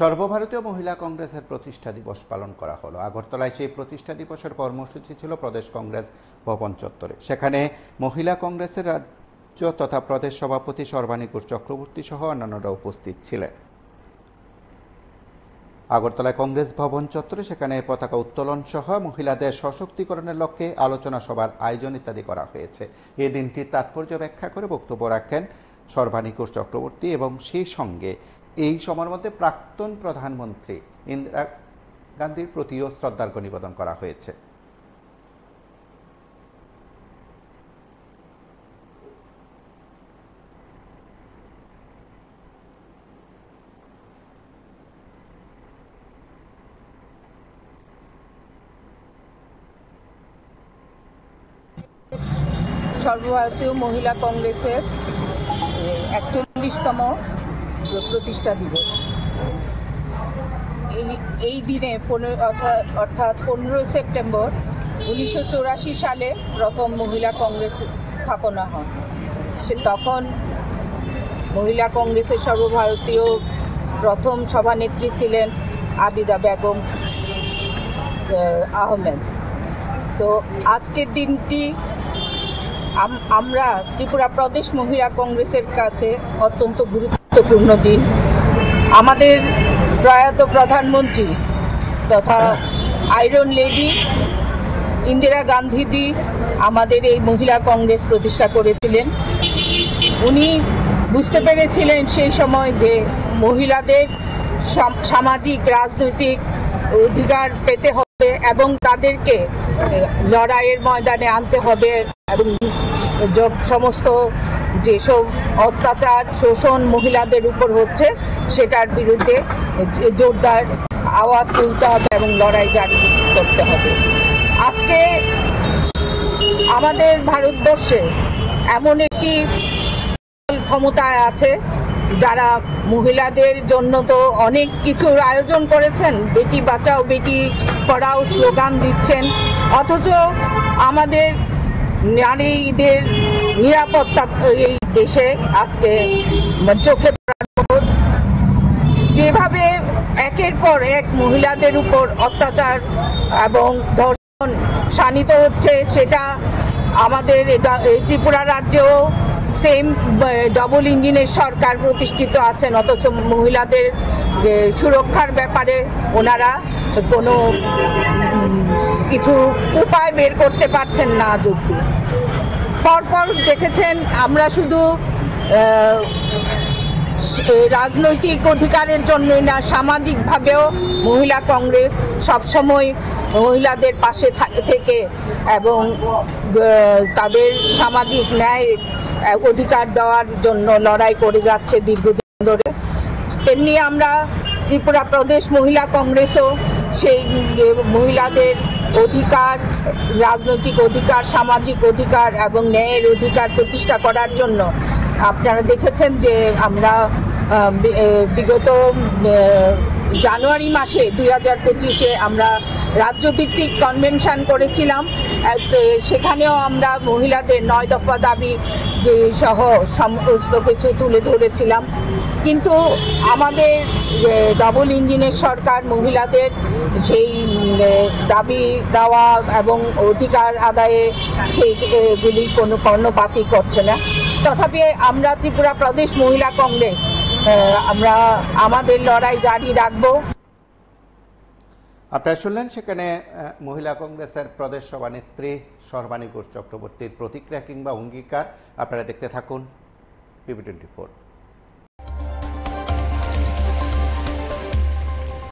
সর্বভারতীয় মহিলা কংগ্রেসের প্রতিষ্ঠা দিবস পালন করা হলো। আগরতলায় সেই প্রতিষ্ঠা দিবসের কর্মসূচি ছিল প্রদেশ কংগ্রেস ভবন চত্বরে। সেখানে মহিলা কংগ্রেসের রাজ্য তথা প্রদেশ সভাপতি সর্বাণী ঘোষ চক্রবর্তী সহ অন্যান্যরা উপস্থিত ছিলেন। আগরতলায় কংগ্রেস ভবন চত্বরে সেখানে পতাকা উত্তোলন সহ মহিলাদের সশক্তিকরণের লক্ষ্যে আলোচনা সভার আয়োজন ইত্যাদি করা হয়েছে। এই দিনটির তাৎপর্য ব্যাখ্যা করে বক্তব্য রাখেন সর্বাণী ঘোষ চক্রবর্তী এবং সেই সঙ্গে এই সময়ের মধ্যে প্রাক্তন প্রধানমন্ত্রী ইন্দিরা গান্ধীর প্রতিও শ্রদ্ধার্ঘ্য নিবেদন করা হয়েছে। সর্বভারতীয় মহিলা কংগ্রেসের 41তম প্রতিষ্ঠা দিবস। এই দিনে অর্থাৎ 15 সেপ্টেম্বর 1984 সালে প্রথম মহিলা কংগ্রেস স্থাপনা হয়। তখন মহিলা কংগ্রেসের সর্বভারতীয় প্রথম সভানেত্রী ছিলেন আবিদা বেগম আহমেদ। তো আজকের দিনটি আমরা ত্রিপুরা প্রদেশ মহিলা কংগ্রেসের কাছে অত্যন্ত গুরুত্বপূর্ণ দিন। আমাদের প্রয়াত প্রধানমন্ত্রী তথা আয়রন লেডি ইন্দিরা গান্ধীজি আমাদের এই মহিলা কংগ্রেস প্রতিষ্ঠা করেছিলেন। উনি বুঝতে পেরেছিলেন সেই সময় যে মহিলাদের সামাজিক রাজনৈতিক অধিকার পেতে হবে এবং তাদেরকে লড়াইয়ের ময়দানে আনতে হবে এবং সমস্ত যেসব অত্যাচার শোষণ মহিলাদের উপর হচ্ছে সেটার বিরুদ্ধে জোরদার আওয়াজ তুলতে হবে এবং লড়াই জারি করতে হবে। আজকে আমাদের ভারতবর্ষে এমন একটি ক্ষমতায় আছে যারা মহিলাদের জন্য তো অনেক কিছুর আয়োজন করেছেন, বেটি বাঁচাও বেটি পড়াও স্লোগান দিচ্ছেন, অথচ আমাদের নারীদের নিরাপত্তা এই দেশে আজকে চোখে পড়ার মতো। যেভাবে একের পর এক মহিলাদের উপর অত্যাচার এবং ধর্ষণ শানিত হচ্ছে, সেটা আমাদের ত্রিপুরা রাজ্যেও সেম ডবল ইঞ্জিনের সরকার প্রতিষ্ঠিত আছেন, অথচ মহিলাদের সুরক্ষার ব্যাপারে ওনারা কোনো কিছু উপায় বের করতে পারছেন না। যুক্তি পরপর দেখেছেন, আমরা শুধু রাজনৈতিক অধিকারের জন্যই না, সামাজিকভাবেও মহিলা কংগ্রেস সবসময় মহিলাদের পাশে থেকে এবং তাদের সামাজিক ন্যায় অধিকার দেওয়ার জন্য লড়াই করে যাচ্ছে দীর্ঘদিন ধরে। তেমনি আমরা ত্রিপুরা প্রদেশ মহিলা কংগ্রেসও সেই মহিলাদের অধিকার, রাজনৈতিক অধিকার, সামাজিক অধিকার এবং ন্যায়ের অধিকার প্রতিষ্ঠা করার জন্য আপনারা দেখেছেন যে আমরা বিগত জানুয়ারি মাসে 2025-এ আমরা রাজ্যভিত্তিক কনভেনশন করেছিলাম। সেখানেও আমরা মহিলাদের 9 দফা দাবি সহ সমস্ত কিছু তুলে ধরেছিলাম। কিন্তু আমাদের ডবল ইঞ্জিনের সরকার মহিলাদের সেই দাবি দেওয়া এবং অধিকার আদায়ে সেইগুলি কোনো কর্ণপাতই করছে না। তথাপি আমরা ত্রিপুরা প্রদেশ মহিলা কংগ্রেস আমরা আমাদের লড়াই জারি রাখবো। আপনারা শুনলেন সেখানে মহিলা কংগ্রেসের প্রদেশ সভানেত্রী সর্বাণী ঘোষ চক্রবর্তীর প্রতিক্রিয়া কিংবা অঙ্গীকার। আপনারা দেখতে থাকুন PB24।